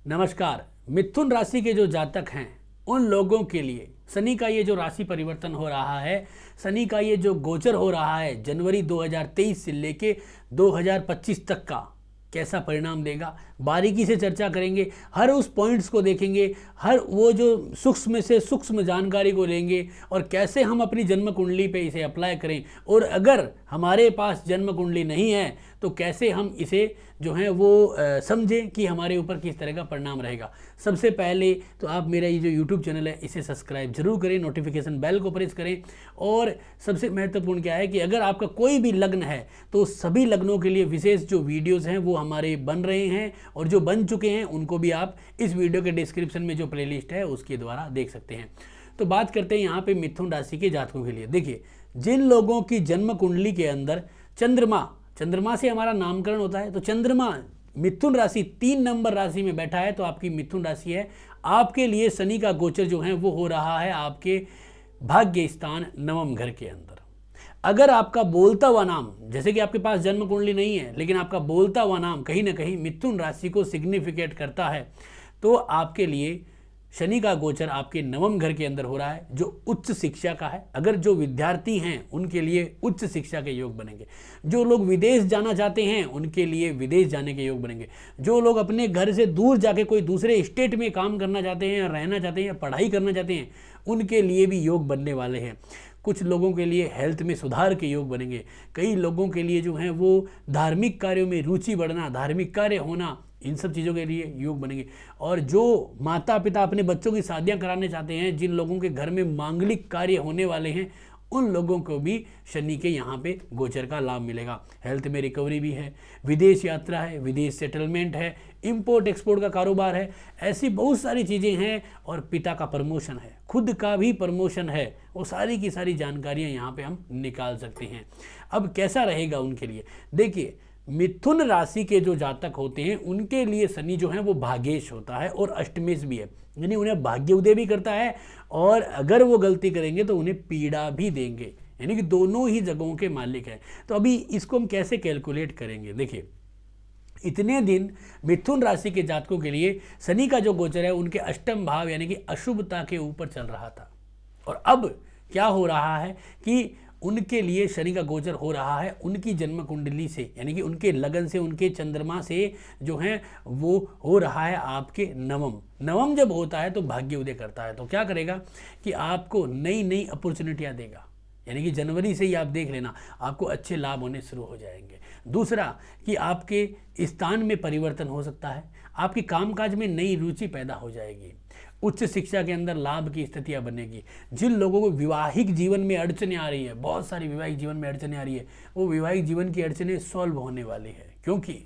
नमस्कार। मिथुन राशि के जो जातक हैं उन लोगों के लिए शनि का ये जो राशि परिवर्तन हो रहा है, शनि का ये जो गोचर हो रहा है जनवरी 2023 से लेके 2025 तक का कैसा परिणाम देगा, बारीकी से चर्चा करेंगे। हर उस पॉइंट्स को देखेंगे, हर वो जो सूक्ष्म से सूक्ष्म जानकारी को लेंगे और कैसे हम अपनी जन्म कुंडली पे इसे अप्लाई करें, और अगर हमारे पास जन्म कुंडली नहीं है तो कैसे हम इसे जो है वो समझें कि हमारे ऊपर किस तरह का परिणाम रहेगा। सबसे पहले तो आप मेरा ये जो यूट्यूब चैनल है इसे सब्सक्राइब जरूर करें, नोटिफिकेशन बेल को प्रेस करें। और सबसे महत्वपूर्ण क्या है कि अगर आपका कोई भी लग्न है तो सभी लग्नों के लिए विशेष जो वीडियोज़ हैं वो हमारे बन रहे हैं, और जो बन चुके हैं उनको भी आप इस वीडियो के डिस्क्रिप्शन में जो प्लेलिस्ट है उसके द्वारा देख सकते हैं। तो बात करते हैं यहाँ पे मिथुन राशि के जातकों के लिए। देखिए, जिन लोगों की जन्म कुंडली के अंदर चंद्रमा से हमारा नामकरण होता है, तो चंद्रमा मिथुन राशि 3 नंबर राशि में बैठा है, तो आपकी मिथुन राशि है। आपके लिए शनि का गोचर जो है वो हो रहा है आपके भाग्य स्थान नवम घर के अंदर। अगर आपका बोलता हुआ नाम, जैसे कि आपके पास जन्म कुंडली नहीं है लेकिन आपका बोलता हुआ नाम कहीं ना कहीं मिथुन राशि को सिग्निफिकेट करता है, तो आपके लिए शनि का गोचर आपके नवम घर के अंदर हो रहा है जो उच्च शिक्षा का है। अगर जो विद्यार्थी हैं उनके लिए उच्च शिक्षा के योग बनेंगे, जो लोग विदेश जाना चाहते हैं उनके लिए विदेश जाने के योग बनेंगे, जो लोग अपने घर से दूर जाके कोई दूसरे स्टेट में काम करना चाहते हैं या रहना चाहते हैं या पढ़ाई करना चाहते हैं उनके लिए भी योग बनने वाले हैं। कुछ लोगों के लिए हेल्थ में सुधार के योग बनेंगे, कई लोगों के लिए जो है वो धार्मिक कार्यों में रुचि बढ़ना, धार्मिक कार्य होना, इन सब चीज़ों के लिए योग बनेंगे। और जो माता पिता अपने बच्चों की शादियां कराने चाहते हैं, जिन लोगों के घर में मांगलिक कार्य होने वाले हैं, उन लोगों को भी शनि के यहाँ पे गोचर का लाभ मिलेगा। हेल्थ में रिकवरी भी है, विदेश यात्रा है, विदेश सेटलमेंट है, इंपोर्ट एक्सपोर्ट का कारोबार है, ऐसी बहुत सारी चीज़ें हैं। और पिता का प्रमोशन है, खुद का भी प्रमोशन है, वो सारी की सारी जानकारियाँ यहाँ पे हम निकाल सकते हैं। अब कैसा रहेगा उनके लिए, देखिए मिथुन राशि के जो जातक होते हैं उनके लिए शनि जो है वो भाग्येश होता है और अष्टमेश भी है, यानी उन्हें भाग्य उदय भी करता है, और अगर वो गलती करेंगे तो उन्हें पीड़ा भी देंगे, यानी कि दोनों ही जगहों के मालिक हैं। तो अभी इसको हम कैसे कैलकुलेट करेंगे, देखिए इतने दिन मिथुन राशि के जातकों के लिए शनि का जो गोचर है उनके अष्टम भाव यानी कि अशुभता के ऊपर चल रहा था, और अब क्या हो रहा है कि उनके लिए शनि का गोचर हो रहा है उनकी जन्म कुंडली से, यानी कि उनके लगन से, उनके चंद्रमा से जो है वो हो रहा है आपके नवम जब होता है तो भाग्य उदय करता है। तो क्या करेगा कि आपको नई नई अपॉर्चुनिटियाँ देगा, यानी कि जनवरी से ही आप देख लेना आपको अच्छे लाभ होने शुरू हो जाएंगे। दूसरा कि आपके स्थान में परिवर्तन हो सकता है, आपकी कामकाज में नई रुचि पैदा हो जाएगी, उच्च शिक्षा के अंदर लाभ की स्थितियां बनेगी। जिन लोगों को विवाहिक जीवन में अड़चने आ रही है, बहुत सारी विवाहिक जीवन में अड़चने आ रही है, वो विवाहिक जीवन की अड़चने सॉल्व होने वाली है, क्योंकि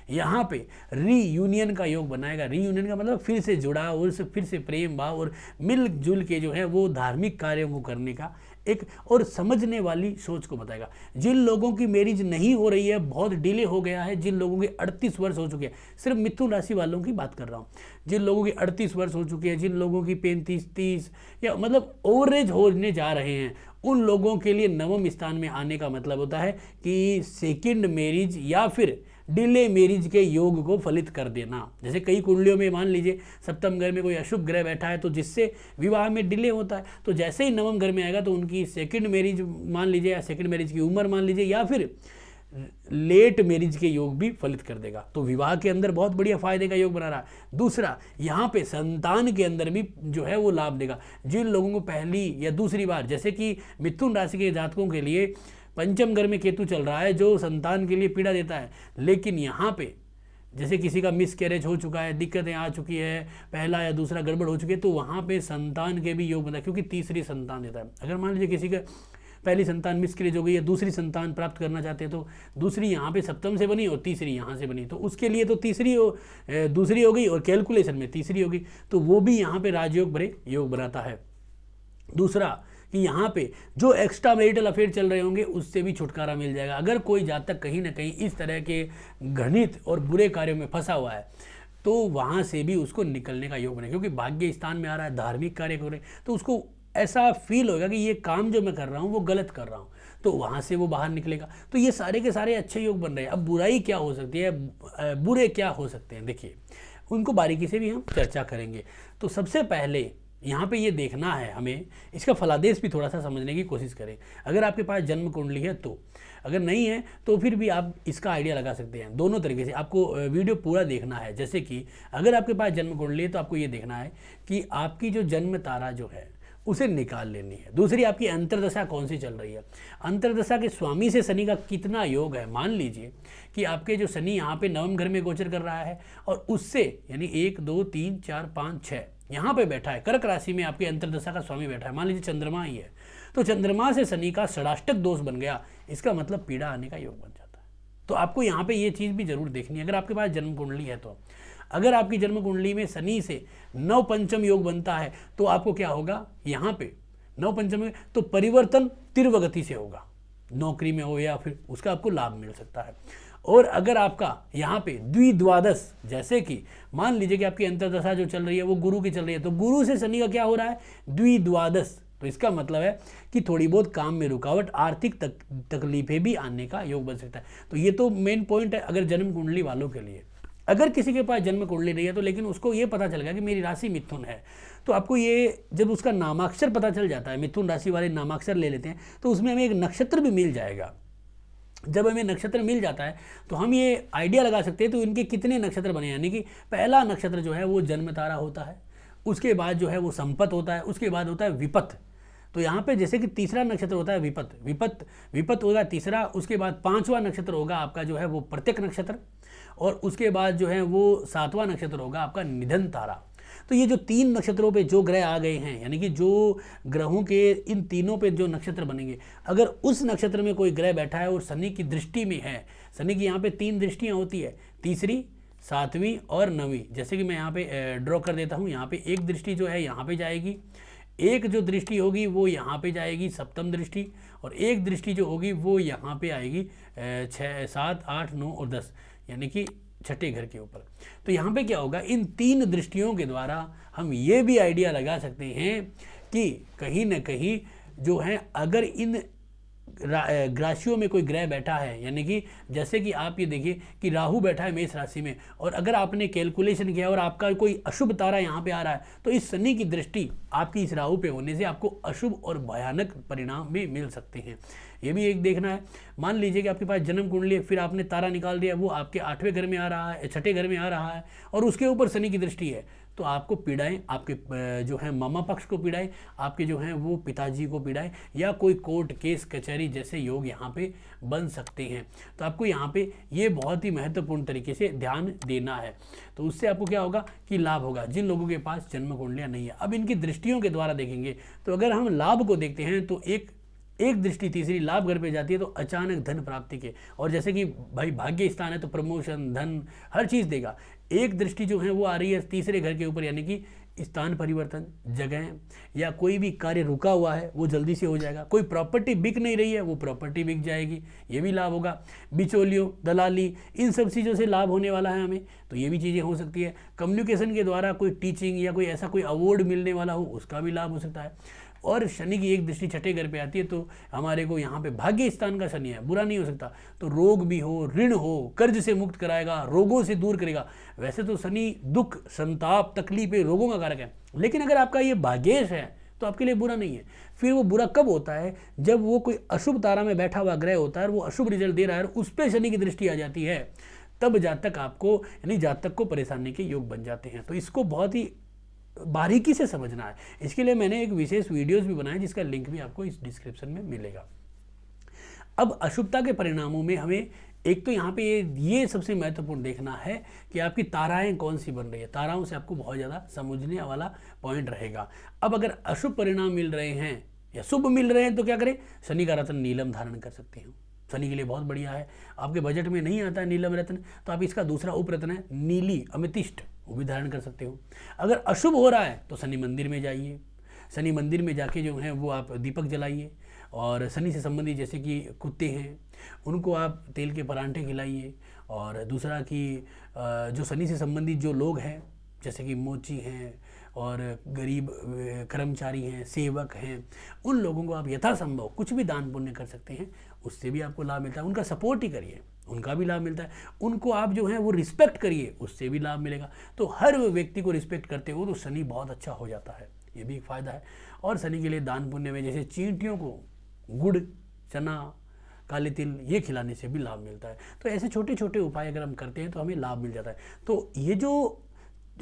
यहाँ पे रीयूनियन का योग बनाएगा। रीयूनियन का मतलब फिर से जुड़ाव और फिर से प्रेम भाव और मिलजुल के जो है वो धार्मिक कार्यों को करने का एक और समझने वाली सोच को बताएगा। जिन लोगों की मैरिज नहीं हो रही है, बहुत डिले हो गया है, जिन लोगों के 38 वर्ष हो चुके हैं, सिर्फ मिथुन राशि वालों की बात कर रहा हूँ, जिन लोगों की 38 वर्ष हो चुके हैं, जिन लोगों की 35-30 या मतलब ओवरेज होने जा रहे हैं, उन लोगों के लिए नवम स्थान में आने का मतलब होता है कि सेकंड मैरिज या फिर डिले मैरिज के योग को फलित कर देना। जैसे कई कुंडलियों में मान लीजिए सप्तम घर में कोई अशुभ ग्रह बैठा है तो जिससे विवाह में डिले होता है, तो जैसे ही नवम घर में आएगा तो उनकी सेकंड मैरिज मान लीजिए, या सेकंड मैरिज की उम्र मान लीजिए, या फिर लेट मैरिज के योग भी फलित कर देगा। तो विवाह के अंदर बहुत बढ़िया फायदे का योग बना रहा है। दूसरा, यहाँ पे संतान के अंदर भी जो है वो लाभ देगा। जिन लोगों को पहली या दूसरी बार, जैसे कि मिथुन राशि के जातकों के लिए पंचम घर में केतु चल रहा है जो संतान के लिए पीड़ा देता है, लेकिन यहाँ पे जैसे किसी का मिस कैरेज हो चुका है, दिक्कतें आ चुकी है, पहला या दूसरा गड़बड़ हो चुकी है, तो वहाँ पे संतान के भी योग बनता है, क्योंकि तीसरी संतान देता है। अगर मान लीजिए किसी का पहली संतान मिस कैरेज हो गई है, दूसरी संतान प्राप्त करना चाहते हैं, तो दूसरी यहाँ पे सप्तम से बनी और तीसरी यहाँ से बनी, तो उसके लिए तो दूसरी हो गई और कैलकुलेशन में तीसरी होगी, तो वो भी यहाँ पे राजयोग भरे योग बनाता है। दूसरा कि यहाँ पे जो एक्स्ट्रा मैरिटल अफेयर चल रहे होंगे उससे भी छुटकारा मिल जाएगा। अगर कोई जातक कहीं ना कहीं इस तरह के घृणित और बुरे कार्यों में फंसा हुआ है तो वहाँ से भी उसको निकलने का योग बनेगा, क्योंकि भाग्य स्थान में आ रहा है, धार्मिक कार्य कर रहे हैं, तो उसको ऐसा फील होगा कि ये काम जो मैं कर रहा हूँ वो गलत कर रहा हूँ, तो वहाँ से वो बाहर निकलेगा। तो ये सारे के सारे अच्छे योग बन रहे हैं। अब बुराई क्या हो सकती है, बुरे क्या हो सकते हैं, देखिए उनको बारीकी से भी हम चर्चा करेंगे। तो सबसे पहले यहाँ पे ये देखना है हमें, इसका फलादेश भी थोड़ा सा समझने की कोशिश करें। अगर आपके पास जन्म कुंडली है तो, अगर नहीं है तो फिर भी आप इसका आइडिया लगा सकते हैं। दोनों तरीके से आपको वीडियो पूरा देखना है। जैसे कि अगर आपके पास जन्म कुंडली है तो आपको ये देखना है कि आपकी जो जन्म तारा जो है उसे निकाल लेनी है। दूसरी, आपकी अंतर्दशा कौन सी चल रही है, अंतर्दशा के स्वामी से शनि का कितना योग है। मान लीजिए कि आपके जो शनि यहाँ पे नवम घर में गोचर कर रहा है और उससे यानी 1 2 3 4 5 6 यहाँ पे बैठा है, कर्क राशि में आपकी अंतर्दशा का स्वामी बैठा है, मान लीजिए चंद्रमा ही है, तो चंद्रमा से शनि का षडाष्टक दोष बन गया, इसका मतलब पीड़ा आने का योग बन जाता है। तो आपको यहाँ पे ये चीज़ भी जरूर देखनी है अगर आपके पास जन्म कुंडली है तो। अगर आपकी जन्म कुंडली में शनि से नव पंचम योग बनता है तो आपको क्या होगा, यहाँ पे नव पंचम में तो परिवर्तन तीव्र गति से होगा, नौकरी में हो या फिर उसका आपको लाभ मिल सकता है। और अगर आपका यहाँ पे द्विद्वादश, जैसे कि मान लीजिए कि आपकी अंतर्दशा जो चल रही है वो गुरु की चल रही है, तो गुरु से शनि का क्या हो रहा है, द्विद्वादश, तो इसका मतलब है कि थोड़ी बहुत काम में रुकावट, आर्थिक तकलीफें भी आने का योग बन सकता है। तो ये तो मेन पॉइंट है अगर जन्म कुंडली वालों के लिए। अगर किसी के पास जन्म कुंडली नहीं है तो लेकिन उसको ये पता चल गया कि मेरी राशि मिथुन है, तो आपको ये जब उसका नामाक्षर पता चल जाता है, मिथुन राशि वाले नामाक्षर ले लेते हैं तो उसमें हमें एक नक्षत्र भी मिल जाएगा। जब हमें नक्षत्र मिल जाता है तो हम ये आइडिया लगा सकते हैं तो इनके कितने नक्षत्र बने, यानी कि पहला नक्षत्र जो है वो जन्म तारा होता है, उसके बाद जो है वो संपत होता है, उसके बाद होता है विपत। तो यहाँ पे जैसे कि तीसरा नक्षत्र होता है विपत, विपत होगा तीसरा, उसके बाद 5वां नक्षत्र होगा आपका जो है वो प्रत्यक नक्षत्र, और उसके बाद जो है वो 7वां नक्षत्र होगा आपका निधन तारा। तो ये जो 3 नक्षत्रों पे जो ग्रह आ गए हैं, यानी कि जो ग्रहों के इन तीनों पे जो नक्षत्र बनेंगे, अगर उस नक्षत्र में कोई ग्रह बैठा है और शनि की दृष्टि में है, शनि की यहाँ पे 3 दृष्टियाँ होती है, तीसरी, 7वीं और 9वीं। जैसे कि मैं यहाँ पे ड्रॉ कर देता हूँ, यहाँ पे एक दृष्टि जो है यहाँ पे जाएगी, एक जो दृष्टि होगी वो यहाँ पे जाएगी सप्तम दृष्टि, और एक दृष्टि जो होगी वो यहाँ पे आएगी 6 7 8 9 और 10, यानी कि छठे घर के ऊपर। तो यहाँ पे क्या होगा, इन 3 दृष्टियों के द्वारा हम ये भी आइडिया लगा सकते हैं कि कहीं ना कहीं जो है अगर इन राशियों में कोई ग्रह बैठा है, यानी कि जैसे कि आप ये देखिए कि राहु बैठा है मेष राशि में, और अगर आपने कैलकुलेशन किया और आपका कोई अशुभ तारा यहाँ पे आ रहा है, तो इस शनि की दृष्टि आपकी इस राहु पे होने से आपको अशुभ और भयानक परिणाम भी मिल सकते हैं। ये भी एक देखना है। मान लीजिए कि आपके पास जन्म कुंडली है, फिर आपने तारा निकाल दिया, वो आपके 8वें घर में आ रहा है, 6ठे घर में आ रहा है, और उसके ऊपर शनि की दृष्टि है, तो आपको पीड़ाएं, आपके जो है मामा पक्ष को पीड़ाएं, आपके जो हैं वो पिताजी को पीड़ाएं, या कोई कोर्ट केस कचहरी जैसे योग यहाँ पे बन सकते हैं। तो आपको यहाँ पे ये बहुत ही महत्वपूर्ण तरीके से ध्यान देना है। तो उससे आपको क्या होगा कि लाभ होगा जिन लोगों के पास जन्म कुंडलियाँ नहीं है। अब इनकी दृष्टियों के द्वारा देखेंगे तो अगर हम लाभ को देखते हैं तो एक दृष्टि तीसरी लाभ घर पे जाती है तो अचानक धन प्राप्ति के, और जैसे कि भाई भाग्य स्थान है तो प्रमोशन, धन, हर चीज़ देगा। एक दृष्टि जो है वो आ रही है तीसरे घर के ऊपर, यानी कि स्थान परिवर्तन, जगह या कोई भी कार्य रुका हुआ है वो जल्दी से हो जाएगा। कोई प्रॉपर्टी बिक नहीं रही है वो प्रॉपर्टी बिक जाएगी, ये भी लाभ होगा। बिचौलियों, दलाली, इन सब चीज़ों से लाभ होने वाला है हमें, तो ये भी चीज़ें हो सकती है। कम्युनिकेशन के द्वारा कोई टीचिंग या कोई ऐसा कोई अवार्ड मिलने वाला हो, उसका भी लाभ हो सकता है। और शनि की एक दृष्टि छठे घर पे आती है तो हमारे को यहाँ पे भाग्य स्थान का शनि है, बुरा नहीं हो सकता। तो रोग भी हो, ऋण हो, कर्ज से मुक्त कराएगा, रोगों से दूर करेगा। वैसे तो शनि दुख, संताप, तकलीफें, रोगों का कारक है, लेकिन अगर आपका ये भाग्येश है तो आपके लिए बुरा नहीं है। फिर वो बुरा कब होता है, जब वो कोई अशुभ तारा में बैठा हुआ ग्रह होता है और वो अशुभ रिजल्ट दे रहा है और उस पर शनि की दृष्टि आ जाती है, तब जातक आपको यानी जातक को परेशानी के योग बन जाते हैं। तो इसको बहुत ही बारीकी से समझना है। इसके लिए मैंने एक विशेष वीडियोस भी बनाया जिसका लिंक भी आपको इस डिस्क्रिप्शन में मिलेगा। अब अशुभता के परिणामों में हमें एक तो यहाँ पे ये सबसे महत्वपूर्ण देखना है कि आपकी ताराएं कौन सी बन रही है। ताराओं से आपको बहुत ज़्यादा समझने वाला पॉइंट रहेगा। अब अगर अशुभ परिणाम मिल रहे हैं या शुभ मिल रहे हैं तो क्या करें, शनि का रत्न नीलम धारण कर सकते हैं, शनि के लिए बहुत बढ़िया है। आपके बजट में नहीं आता है नीलम रत्न तो आप इसका दूसरा उप रत्न है नीली अमितिष्ट, वो भी धारण कर सकते हो। अगर अशुभ हो रहा है तो शनि मंदिर में जाइए, शनि मंदिर में जाके जो है वो आप दीपक जलाइए, और शनि से संबंधित जैसे कि कुत्ते हैं उनको आप तेल के परांठे खिलाइए। और दूसरा कि जो शनि से संबंधित जो लोग हैं जैसे कि मोची हैं और गरीब कर्मचारी हैं, सेवक हैं, उन लोगों को आप यथासंभव कुछ भी दान पुण्य कर सकते हैं, उससे भी आपको लाभ मिलता है। उनका सपोर्ट ही करिए, उनका भी लाभ मिलता है। उनको आप जो है वो रिस्पेक्ट करिए, उससे भी लाभ मिलेगा। तो हर व्यक्ति को रिस्पेक्ट करते हो तो शनि बहुत अच्छा हो जाता है, ये भी एक फ़ायदा है। और शनि के लिए दान पुण्य में जैसे चींटियों को गुड़, चना, काले तिल ये खिलाने से भी लाभ मिलता है। तो ऐसे छोटे छोटे उपाय अगर हम करते हैं तो हमें लाभ मिल जाता है। तो ये जो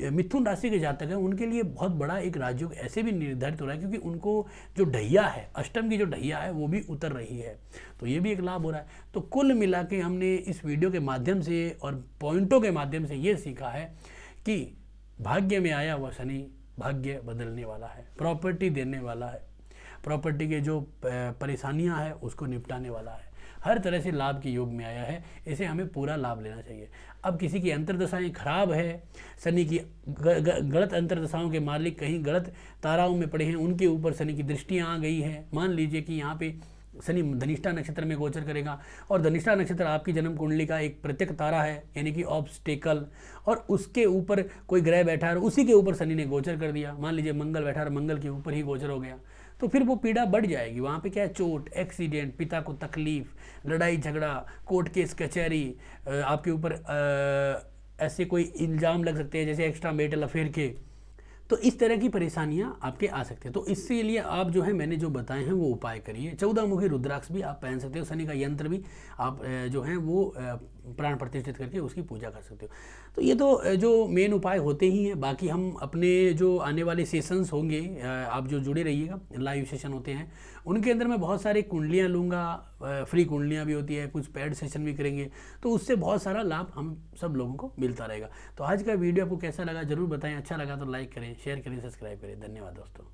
मिथुन राशि के जातक हैं उनके लिए बहुत बड़ा एक राजयोग ऐसे भी निर्धारित हो रहा है क्योंकि उनको जो ढैया है, अष्टम की जो ढैया है वो भी उतर रही है, तो ये भी एक लाभ हो रहा है। तो कुल मिला के हमने इस वीडियो के माध्यम से और पॉइंटों के माध्यम से ये सीखा है कि भाग्य में आया हुआ शनि भाग्य बदलने वाला है, प्रॉपर्टी देने वाला है, प्रॉपर्टी के जो परेशानियां हैं उसको निपटाने वाला है, हर तरह से लाभ के योग में आया है। इसे हमें पूरा लाभ लेना चाहिए। अब किसी की अंतर्दशाएं खराब है, शनि की गलत अंतर्दशाओं के मालिक कहीं गलत ताराओं में पड़े हैं, उनके ऊपर शनि की दृष्टियाँ आ गई हैं। मान लीजिए कि यहाँ पे शनि धनिष्ठा नक्षत्र में गोचर करेगा और धनिष्ठा नक्षत्र आपकी जन्म कुंडली का एक प्रत्येक तारा है, यानी कि ऑब्स्टेकल, और उसके ऊपर कोई ग्रह बैठा है, उसी के ऊपर शनि ने गोचर कर दिया। मान लीजिए मंगल बैठा है, मंगल के ऊपर ही गोचर हो गया, तो फिर वो पीड़ा बढ़ जाएगी। वहाँ पे क्या है, चोट, एक्सीडेंट, पिता को तकलीफ, लड़ाई झगड़ा, कोर्ट केस कचहरी, आपके ऊपर ऐसे कोई इल्ज़ाम लग सकते हैं जैसे एक्स्ट्रा मैरिटल अफेयर के। तो इस तरह की परेशानियां आपके आ सकती हैं। तो इसके लिए आप जो है मैंने जो बताए हैं वो उपाय करिए। 14 मुखी रुद्राक्ष भी आप पहन सकते हो, शनि का यंत्र भी आप जो है वो प्राण प्रतिष्ठित करके उसकी पूजा कर सकते हो। तो ये तो जो मेन उपाय होते ही हैं। बाकी हम अपने जो आने वाले सेशंस होंगे, आप जो जुड़े रहिएगा, लाइव सेशन होते हैं उनके अंदर मैं बहुत सारी कुंडलियाँ लूँगा, फ्री कुंडलियाँ भी होती है, कुछ पेड सेशन भी करेंगे, तो उससे बहुत सारा लाभ हम सब लोगों को मिलता रहेगा। तो आज का वीडियो आपको कैसा लगा ज़रूर बताएं। अच्छा लगा तो लाइक करें, शेयर करें, सब्सक्राइब करें। धन्यवाद दोस्तों।